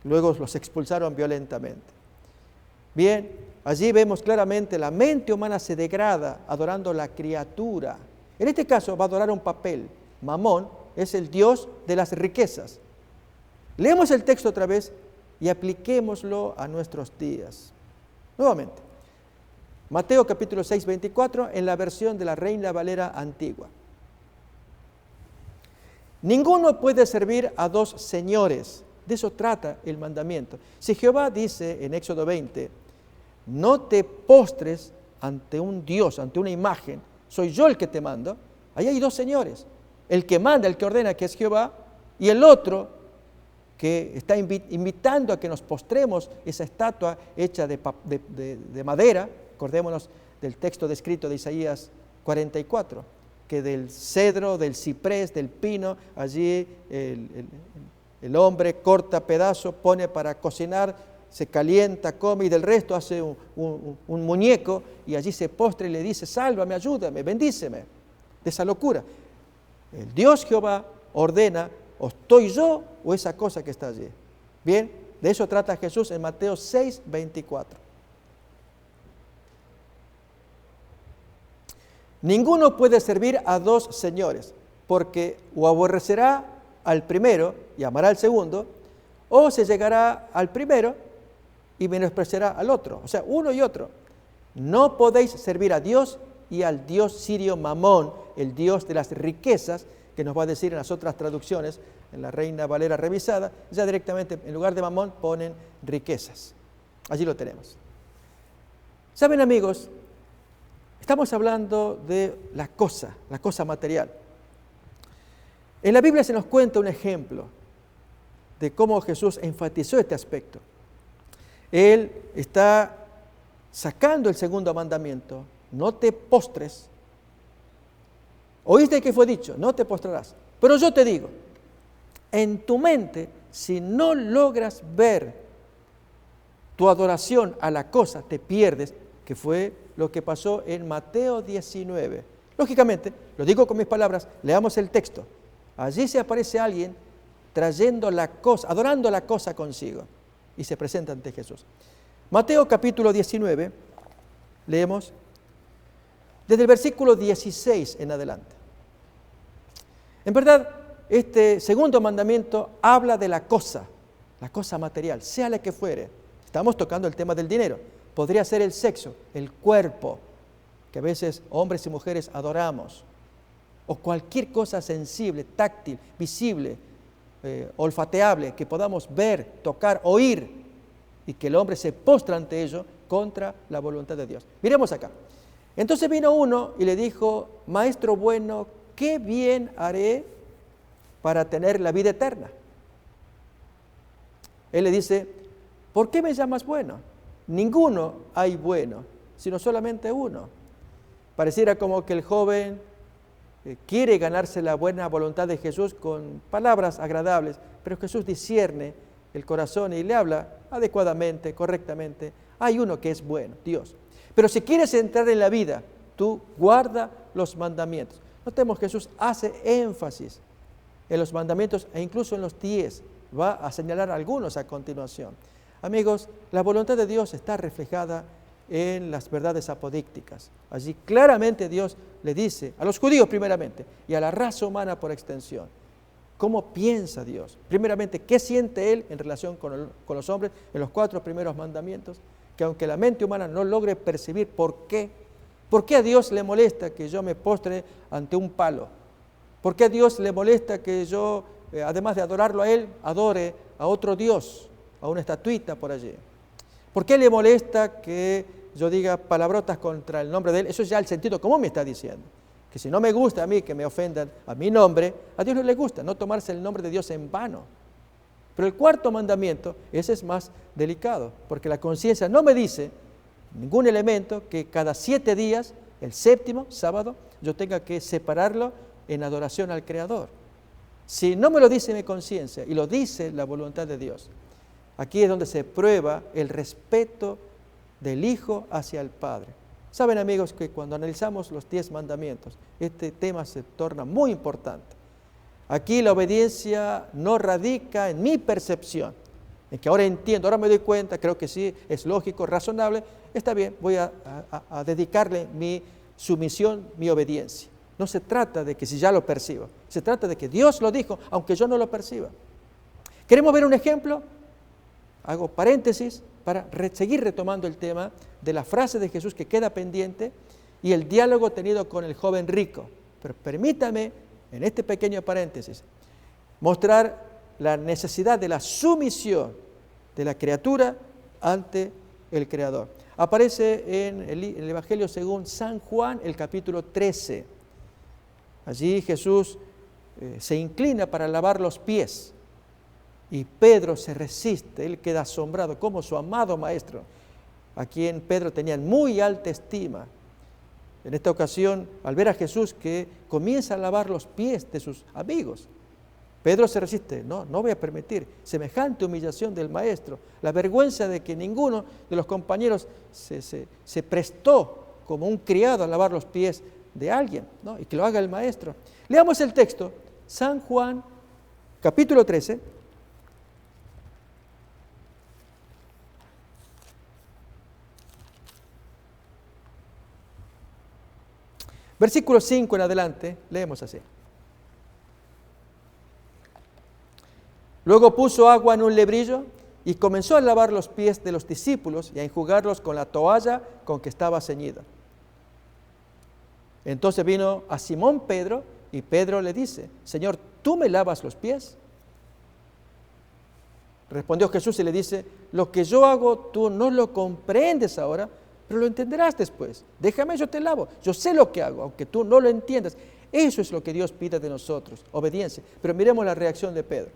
Luego los expulsaron violentamente. Bien, allí vemos claramente la mente humana se degrada adorando la criatura. En este caso va a adorar un papel. Mamón es el dios de las riquezas. Leemos el texto otra vez y apliquémoslo a nuestros días. Nuevamente, Mateo capítulo 6, 24, en la versión de la Reina Valera antigua. Ninguno puede servir a dos señores. De eso trata el mandamiento. Si Jehová dice en Éxodo 20, no te postres ante un Dios, ante una imagen, soy yo el que te mando, ahí hay dos señores. El que manda, el que ordena, que es Jehová, y el otro que está invitando a que nos postremos esa estatua hecha de madera. Acordémonos del texto descrito de Isaías 44, que del cedro, del ciprés, del pino, allí el hombre corta pedazo, pone para cocinar, se calienta, come y del resto hace un muñeco y allí se postra y le dice, sálvame, ayúdame, bendíceme, de esa locura. El Dios Jehová ordena, o estoy yo o esa cosa que está allí. Bien, de eso trata Jesús en Mateo 6, 24. Ninguno puede servir a dos señores, porque o aborrecerá al primero y amará al segundo, o se llegará al primero y menospreciará al otro. O sea, uno y otro. No podéis servir a Dios y al dios sirio Mamón, el dios de las riquezas, que nos va a decir en las otras traducciones, en la Reina Valera revisada, ya directamente en lugar de Mamón ponen riquezas. Allí lo tenemos. ¿Saben, amigos? Estamos hablando de la cosa material. En la Biblia se nos cuenta un ejemplo de cómo Jesús enfatizó este aspecto. Él está sacando el segundo mandamiento: no te postres. Oíste que fue dicho, no te postrarás. Pero yo te digo, en tu mente, si no logras ver tu adoración a la cosa, te pierdes, que fue lo que pasó en Mateo 19. Lógicamente, lo digo con mis palabras, leamos el texto. Allí se aparece alguien trayendo la cosa, adorando la cosa consigo, y se presenta ante Jesús. Mateo capítulo 19, leemos desde el versículo 16 en adelante. En verdad, este segundo mandamiento habla de la cosa material, sea la que fuere. Estamos tocando el tema del dinero. Podría ser el sexo, el cuerpo, que a veces hombres y mujeres adoramos, o cualquier cosa sensible, táctil, visible, olfateable, que podamos ver, tocar, oír, y que el hombre se postra ante ello contra la voluntad de Dios. Miremos acá. Entonces vino uno y le dijo: Maestro bueno, ¿qué bien haré para tener la vida eterna? Él le dice: ¿por qué me llamas bueno? Ninguno hay bueno, sino solamente uno. Pareciera como que el joven quiere ganarse la buena voluntad de Jesús con palabras agradables, pero Jesús discierne el corazón y le habla adecuadamente, correctamente. Hay uno que es bueno, Dios. Pero si quieres entrar en la vida, tú guarda los mandamientos. Notemos, Jesús hace énfasis en los mandamientos e incluso en los 10. Va a señalar algunos a continuación. Amigos, la voluntad de Dios está reflejada en las verdades apodícticas. Allí claramente Dios le dice a los judíos primeramente y a la raza humana por extensión, ¿cómo piensa Dios? Primeramente, ¿qué siente Él en relación con los hombres en los 4 primeros mandamientos? Que aunque la mente humana no logre percibir por qué a Dios le molesta que yo me postre ante un palo, por qué a Dios le molesta que yo, además de adorarlo a Él, adore a otro Dios, a una estatuita por allí. ¿Por qué le molesta que yo diga palabrotas contra el nombre de Él? Eso es ya el sentido común me está diciendo. Que si no me gusta a mí que me ofendan a mi nombre, a Dios no le gusta, no tomarse el nombre de Dios en vano. Pero el 4º mandamiento, ese es más delicado, porque la conciencia no me dice ningún elemento que cada 7 días, el 7º, sábado, yo tenga que separarlo en adoración al Creador. Si no me lo dice mi conciencia y lo dice la voluntad de Dios, aquí es donde se prueba el respeto del Hijo hacia el Padre. Saben, amigos, que cuando analizamos los 10 mandamientos, este tema se torna muy importante. Aquí la obediencia no radica en mi percepción, en que ahora entiendo, ahora me doy cuenta, creo que sí, es lógico, razonable, está bien, voy a dedicarle mi sumisión, mi obediencia. No se trata de que si ya lo percibo, se trata de que Dios lo dijo, aunque yo no lo perciba. ¿Queremos ver un ejemplo? Hago paréntesis para seguir retomando el tema de la frase de Jesús que queda pendiente y el diálogo tenido con el joven rico. Pero permítame, en este pequeño paréntesis, mostrar la necesidad de la sumisión de la criatura ante el Creador. Aparece en el Evangelio según San Juan, el capítulo 13. Allí Jesús se inclina para lavar los pies. Y Pedro se resiste, él queda asombrado, como su amado maestro, a quien Pedro tenía en muy alta estima. En esta ocasión, al ver a Jesús que comienza a lavar los pies de sus amigos, Pedro se resiste, no voy a permitir semejante humillación del maestro, la vergüenza de que ninguno de los compañeros se prestó como un criado a lavar los pies de alguien, ¿no? Y que lo haga el maestro. Leamos el texto, San Juan, capítulo 13, Versículo 5 en adelante, leemos así. Luego puso agua en un lebrillo y comenzó a lavar los pies de los discípulos y a enjugarlos con la toalla con que estaba ceñida. Entonces vino a Simón Pedro y Pedro le dice: Señor, ¿tú me lavas los pies? Respondió Jesús y le dice: lo que yo hago tú no lo comprendes ahora, pero lo entenderás después. Déjame, yo te lavo. Yo sé lo que hago, aunque tú no lo entiendas. Eso es lo que Dios pide de nosotros, obediencia. Pero miremos la reacción de Pedro.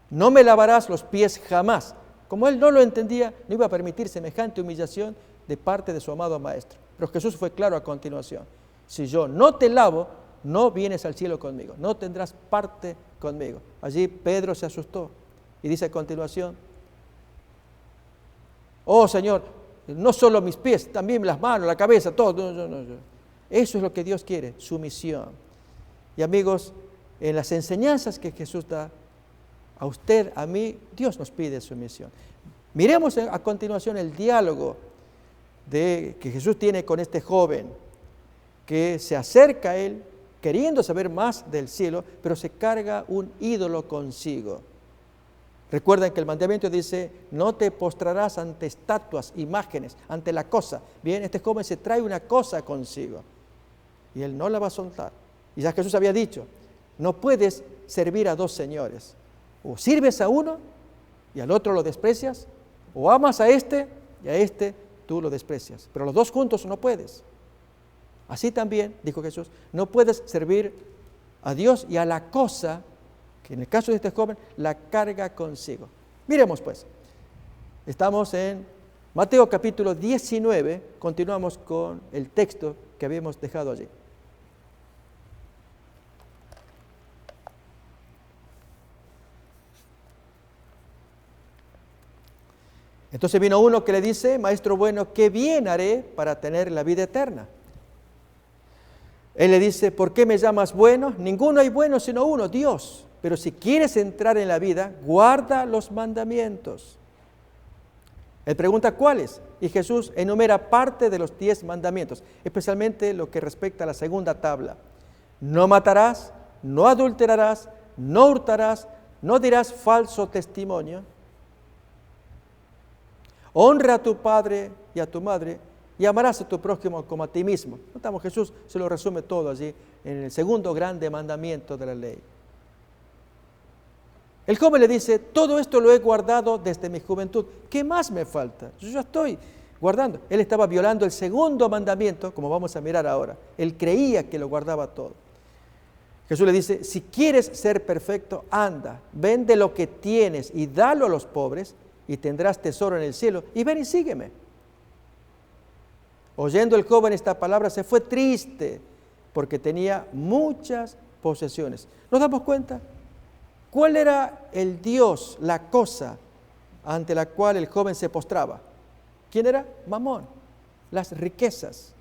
No me lavarás los pies jamás. Como él no lo entendía, no iba a permitir semejante humillación de parte de su amado maestro. Pero Jesús fue claro a continuación: si yo no te lavo, no vienes al cielo conmigo, no tendrás parte conmigo. Allí Pedro se asustó y dice a continuación: oh Señor, no solo mis pies, también las manos, la cabeza, todo. No. Eso es lo que Dios quiere, sumisión. Y amigos, en las enseñanzas que Jesús da a usted, a mí, Dios nos pide sumisión. Miremos a continuación el diálogo que Jesús tiene con este joven que se acerca a él queriendo saber más del cielo, pero se carga un ídolo consigo. Recuerden que el mandamiento dice: no te postrarás ante estatuas, imágenes, ante la cosa. Bien, este joven se trae una cosa consigo y él no la va a soltar. Y ya Jesús había dicho: no puedes servir a dos señores. O sirves a uno y al otro lo desprecias, o amas a este y a este tú lo desprecias. Pero los dos juntos no puedes. Así también, dijo Jesús, no puedes servir a Dios y a la cosa, que en el caso de este joven, la carga consigo. Miremos pues, estamos en Mateo capítulo 19, continuamos con el texto que habíamos dejado allí. Entonces vino uno que le dice: Maestro bueno, ¿qué bien haré para tener la vida eterna? Él le dice: ¿por qué me llamas bueno? Ninguno hay bueno sino uno, Dios. Pero si quieres entrar en la vida, guarda los mandamientos. Él pregunta: ¿cuáles? Y Jesús enumera parte de los 10 mandamientos, especialmente lo que respecta a la segunda tabla. No matarás, no adulterarás, no hurtarás, no dirás falso testimonio. Honra a tu padre y a tu madre y amarás a tu prójimo como a ti mismo. Notamos, Jesús se lo resume todo allí en el segundo grande mandamiento de la ley. El joven le dice: todo esto lo he guardado desde mi juventud. ¿Qué más me falta? Yo ya estoy guardando. Él estaba violando el segundo mandamiento, como vamos a mirar ahora. Él creía que lo guardaba todo. Jesús le dice: si quieres ser perfecto, anda, vende lo que tienes y dalo a los pobres, y tendrás tesoro en el cielo, y ven y sígueme. Oyendo el joven esta palabra, se fue triste, porque tenía muchas posesiones. ¿Nos damos cuenta? ¿Cuál era el Dios, la cosa ante la cual el joven se postraba? ¿Quién era? Mamón. Las riquezas,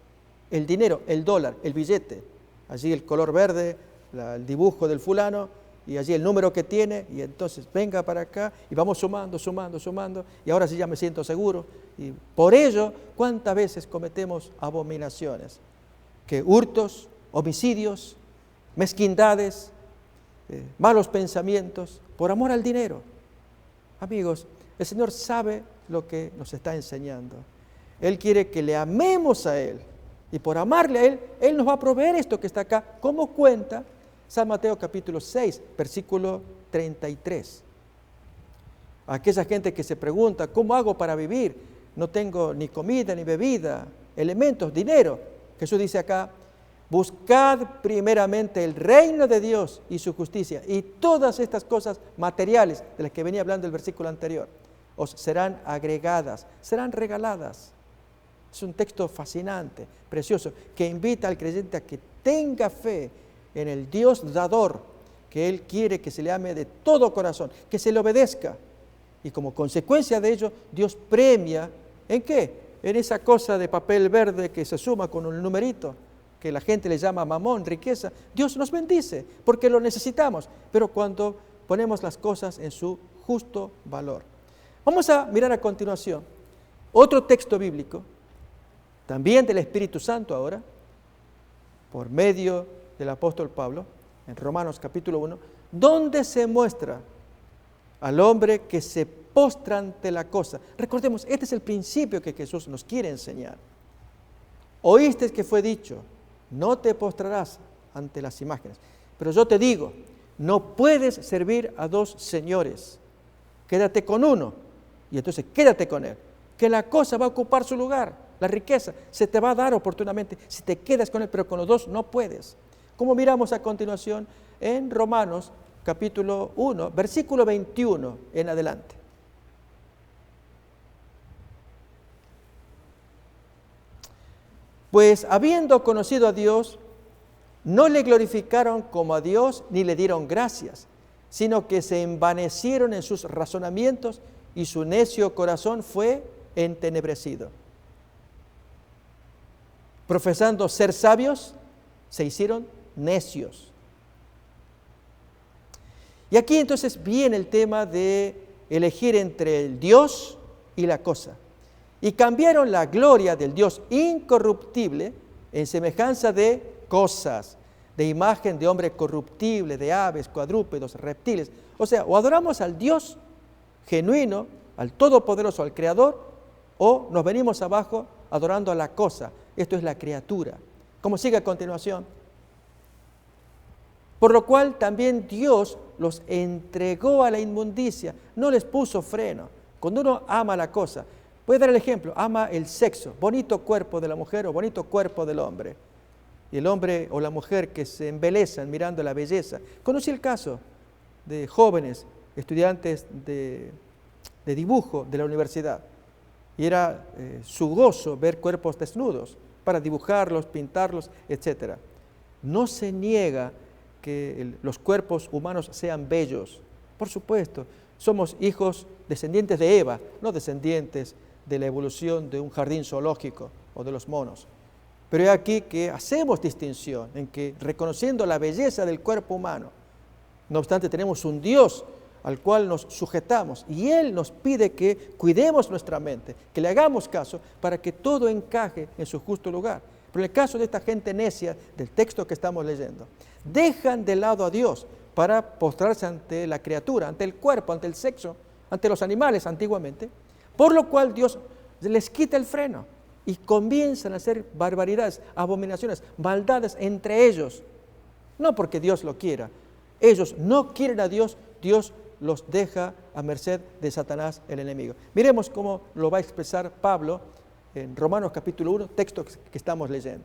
el dinero, el dólar, el billete. Allí el color verde, el dibujo del fulano, y allí el número que tiene, y entonces venga para acá, y vamos sumando, y ahora sí ya me siento seguro. Y por ello, ¿cuántas veces cometemos abominaciones? Que hurtos, homicidios, mezquindades, malos pensamientos, por amor al dinero. Amigos, el Señor sabe lo que nos está enseñando. Él quiere que le amemos a Él, y por amarle a Él, Él nos va a proveer esto que está acá, como cuenta San Mateo capítulo 6, versículo 33. Aquella gente que se pregunta: ¿cómo hago para vivir? No tengo ni comida, ni bebida, elementos, dinero. Jesús dice acá: buscad primeramente el reino de Dios y su justicia, y todas estas cosas materiales de las que venía hablando el versículo anterior os serán agregadas, serán regaladas. Es un texto fascinante, precioso, que invita al creyente a que tenga fe en el Dios dador, que Él quiere que se le ame de todo corazón, que se le obedezca. Y como consecuencia de ello, Dios premia, ¿en qué? En esa cosa de papel verde que se suma con un numerito, que la gente le llama mamón, riqueza. Dios nos bendice, porque lo necesitamos, pero cuando ponemos las cosas en su justo valor. Vamos a mirar a continuación otro texto bíblico también del Espíritu Santo ahora, por medio del apóstol Pablo, en Romanos capítulo 1, donde se muestra al hombre que se postra ante la cosa. Recordemos, este es el principio que Jesús nos quiere enseñar. Oíste que fue dicho, no te postrarás ante las imágenes. Pero yo te digo, no puedes servir a dos señores. Quédate con uno y entonces quédate con él. Que la cosa va a ocupar su lugar, la riqueza se te va a dar oportunamente si te quedas con él, pero con los dos no puedes. Como miramos a continuación en Romanos capítulo 1, versículo 21 en adelante. Pues habiendo conocido a Dios, no le glorificaron como a Dios ni le dieron gracias, sino que se envanecieron en sus razonamientos y su necio corazón fue entenebrecido. Profesando ser sabios, se hicieron necios. Y aquí entonces viene el tema de elegir entre el Dios y la cosa. Y cambiaron la gloria del Dios incorruptible en semejanza de cosas, de imagen de hombre corruptible, de aves, cuadrúpedos, reptiles. O sea, o adoramos al Dios genuino, al Todopoderoso, al Creador, o nos venimos abajo adorando a la cosa. Esto es la criatura. Como sigue a continuación. Por lo cual también Dios los entregó a la inmundicia, no les puso freno. Cuando uno ama la cosa, voy a dar el ejemplo, ama el sexo, bonito cuerpo de la mujer o bonito cuerpo del hombre. Y el hombre o la mujer que se embelezan mirando la belleza. Conocí el caso de jóvenes estudiantes de dibujo de la universidad. Y era su gozo ver cuerpos desnudos para dibujarlos, pintarlos, etc. No se niega que los cuerpos humanos sean bellos. Por supuesto, somos hijos descendientes de Eva, no descendientes de la evolución de un jardín zoológico o de los monos. Pero es aquí que hacemos distinción en que reconociendo la belleza del cuerpo humano, no obstante tenemos un Dios al cual nos sujetamos y Él nos pide que cuidemos nuestra mente, que le hagamos caso para que todo encaje en su justo lugar. Pero en el caso de esta gente necia del texto que estamos leyendo, dejan de lado a Dios para postrarse ante la criatura, ante el cuerpo, ante el sexo, ante los animales antiguamente, por lo cual Dios les quita el freno y comienzan a hacer barbaridades, abominaciones, maldades entre ellos. No porque Dios lo quiera, ellos no quieren a Dios, Dios los deja a merced de Satanás, el enemigo. Miremos cómo lo va a expresar Pablo en Romanos capítulo 1, texto que estamos leyendo.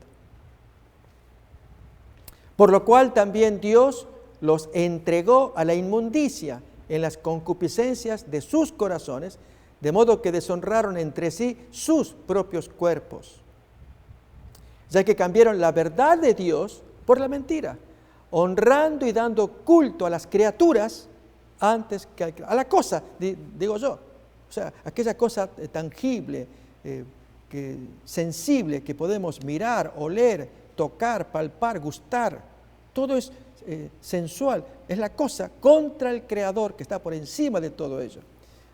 Por lo cual también Dios los entregó a la inmundicia en las concupiscencias de sus corazones, de modo que deshonraron entre sí sus propios cuerpos, ya que cambiaron la verdad de Dios por la mentira, honrando y dando culto a las criaturas antes que a la cosa, digo yo. O sea, aquella cosa tangible, sensible, que podemos mirar, oler, tocar, palpar, gustar. Todo es sensual, es la cosa contra el Creador que está por encima de todo ello.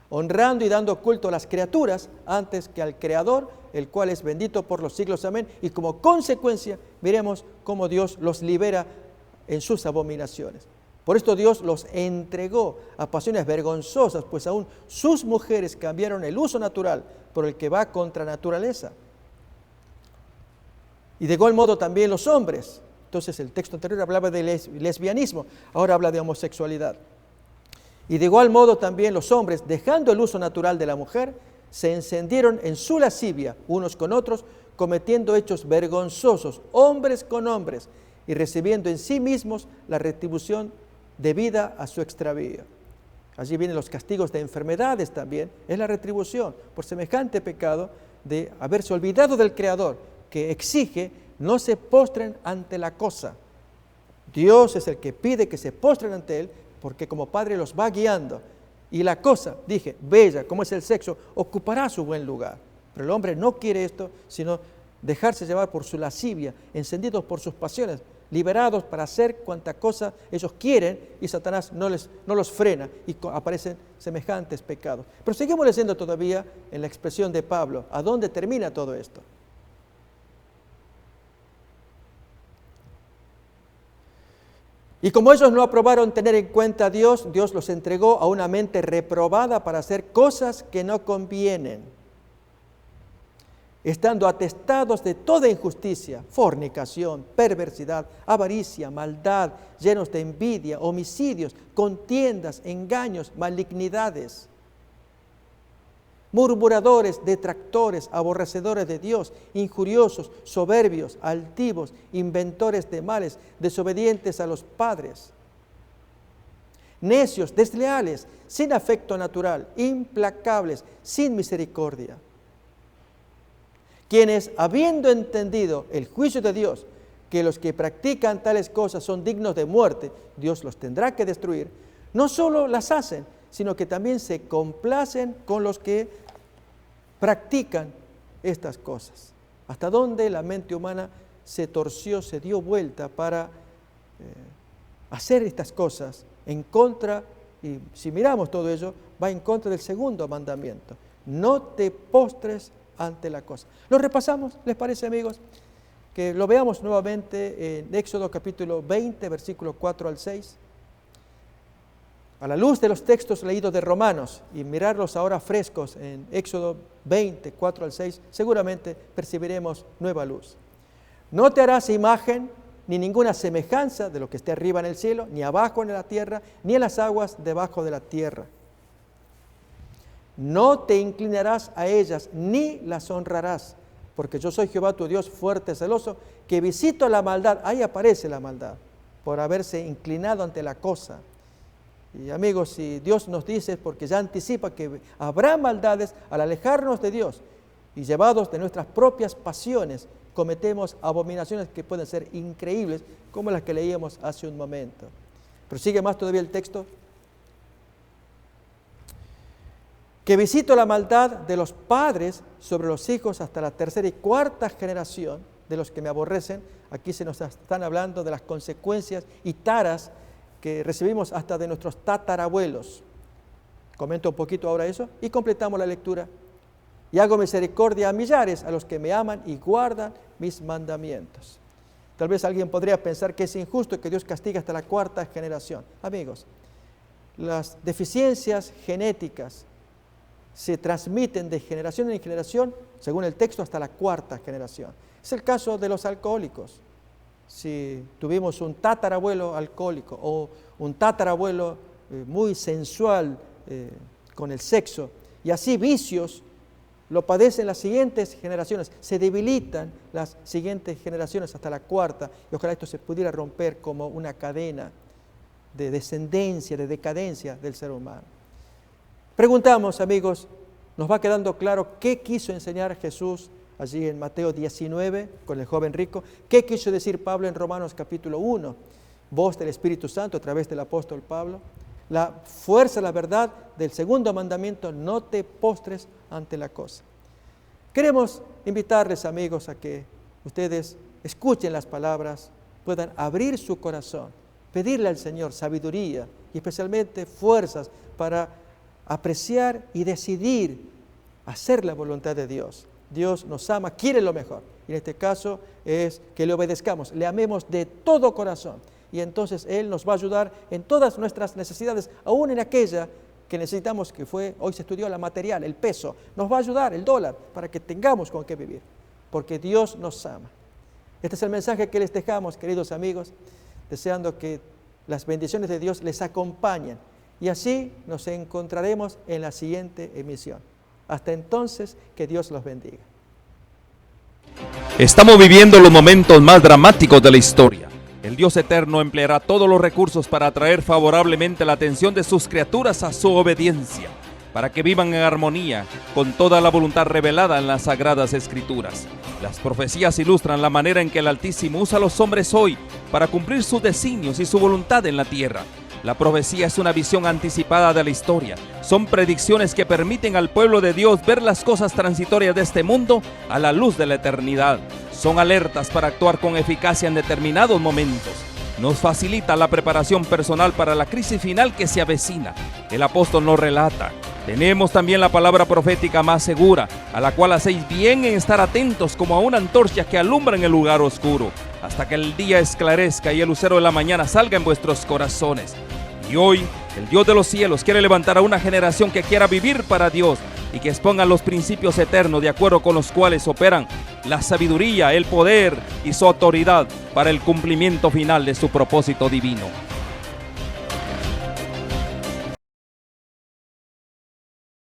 Honrando y dando culto a las criaturas antes que al Creador, el cual es bendito por los siglos. Amén. Y como consecuencia, miremos cómo Dios los libera en sus abominaciones. Por esto Dios los entregó a pasiones vergonzosas, pues aún sus mujeres cambiaron el uso natural por el que va contra naturaleza. Y de igual modo también los hombres. Entonces el texto anterior hablaba de lesbianismo, ahora habla de homosexualidad. Y de igual modo también los hombres, dejando el uso natural de la mujer, se encendieron en su lascivia unos con otros, cometiendo hechos vergonzosos, hombres con hombres, y recibiendo en sí mismos la retribución debida a su extravío. Allí vienen los castigos de enfermedades también, es la retribución por semejante pecado de haberse olvidado del Creador, que exige no se postren ante la cosa. Dios es el que pide que se postren ante Él, porque como Padre los va guiando. Y la cosa, dije, bella, como es el sexo, ocupará su buen lugar. Pero el hombre no quiere esto, sino dejarse llevar por su lascivia, encendidos por sus pasiones, liberados para hacer cuanta cosa ellos quieren, y Satanás no los frena y aparecen semejantes pecados. Pero seguimos leyendo todavía en la expresión de Pablo, ¿a dónde termina todo esto? Y como ellos no aprobaron tener en cuenta a Dios, Dios los entregó a una mente reprobada para hacer cosas que no convienen, estando atestados de toda injusticia, fornicación, perversidad, avaricia, maldad, llenos de envidia, homicidios, contiendas, engaños, malignidades, murmuradores, detractores, aborrecedores de Dios, injuriosos, soberbios, altivos, inventores de males, desobedientes a los padres, necios, desleales, sin afecto natural, implacables, sin misericordia, quienes, habiendo entendido el juicio de Dios, que los que practican tales cosas son dignos de muerte, Dios los tendrá que destruir, no solo las hacen, sino que también se complacen con los que practican estas cosas. Hasta dónde la mente humana se torció, se dio vuelta para hacer estas cosas en contra, y si miramos todo ello, va en contra del segundo mandamiento: no te postres ante la cosa. ¿Lo repasamos? ¿Les parece, amigos? Que lo veamos nuevamente en Éxodo capítulo 20, versículos 4 al 6. A la luz de los textos leídos de Romanos y mirarlos ahora frescos en Éxodo 20, 4 al 6, seguramente percibiremos nueva luz. No te harás imagen ni ninguna semejanza de lo que esté arriba en el cielo, ni abajo en la tierra, ni en las aguas debajo de la tierra. No te inclinarás a ellas, ni las honrarás, porque yo soy Jehová tu Dios fuerte, celoso, que visito la maldad. Ahí aparece la maldad, por haberse inclinado ante la cosa. Y amigos, si Dios nos dice, es porque ya anticipa que habrá maldades al alejarnos de Dios y llevados de nuestras propias pasiones, cometemos abominaciones que pueden ser increíbles, como las que leíamos hace un momento. Pero sigue más todavía el texto. Que visito la maldad de los padres sobre los hijos hasta la tercera y cuarta generación de los que me aborrecen. Aquí se nos están hablando de las consecuencias y taras que recibimos hasta de nuestros tatarabuelos. Comento un poquito ahora eso y completamos la lectura. Y hago misericordia a millares, a los que me aman y guardan mis mandamientos. Tal vez alguien podría pensar que es injusto que Dios castigue hasta la cuarta generación. Amigos, las deficiencias genéticas se transmiten de generación en generación, según el texto, hasta la cuarta generación. Es el caso de los alcohólicos. Si tuvimos un tatarabuelo alcohólico o un tatarabuelo muy sensual con el sexo, y así vicios lo padecen las siguientes generaciones, se debilitan las siguientes generaciones hasta la cuarta, y ojalá esto se pudiera romper como una cadena de descendencia, de decadencia del ser humano. Preguntamos, amigos, ¿nos va quedando claro qué quiso enseñar Jesús allí en Mateo 19 con el joven rico? ¿Qué quiso decir Pablo en Romanos capítulo 1? Voz del Espíritu Santo a través del apóstol Pablo. La fuerza, la verdad del segundo mandamiento: no te postres ante la cosa. Queremos invitarles, amigos, a que ustedes escuchen las palabras, puedan abrir su corazón, pedirle al Señor sabiduría y especialmente fuerzas para apreciar y decidir hacer la voluntad de Dios. Dios nos ama, quiere lo mejor. Y en este caso es que le obedezcamos, le amemos de todo corazón. Y entonces Él nos va a ayudar en todas nuestras necesidades, aún en aquella que necesitamos, que fue, hoy se estudió la material, el peso. Nos va a ayudar el dólar para que tengamos con qué vivir, porque Dios nos ama. Este es el mensaje que les dejamos, queridos amigos, deseando que las bendiciones de Dios les acompañen. Y así nos encontraremos en la siguiente emisión. Hasta entonces, que Dios los bendiga. Estamos viviendo los momentos más dramáticos de la historia. El Dios eterno empleará todos los recursos para atraer favorablemente la atención de sus criaturas a su obediencia, para que vivan en armonía con toda la voluntad revelada en las Sagradas Escrituras. Las profecías ilustran la manera en que el Altísimo usa a los hombres hoy para cumplir sus designios y su voluntad en la tierra. La profecía es una visión anticipada de la historia. Son predicciones que permiten al pueblo de Dios ver las cosas transitorias de este mundo a la luz de la eternidad. Son alertas para actuar con eficacia en determinados momentos. Nos facilita la preparación personal para la crisis final que se avecina. El apóstol nos relata: tenemos también la palabra profética más segura, a la cual hacéis bien en estar atentos como a una antorcha que alumbra en el lugar oscuro, hasta que el día esclarezca y el lucero de la mañana salga en vuestros corazones. Y hoy, el Dios de los cielos quiere levantar a una generación que quiera vivir para Dios y que exponga los principios eternos de acuerdo con los cuales operan la sabiduría, el poder y su autoridad para el cumplimiento final de su propósito divino.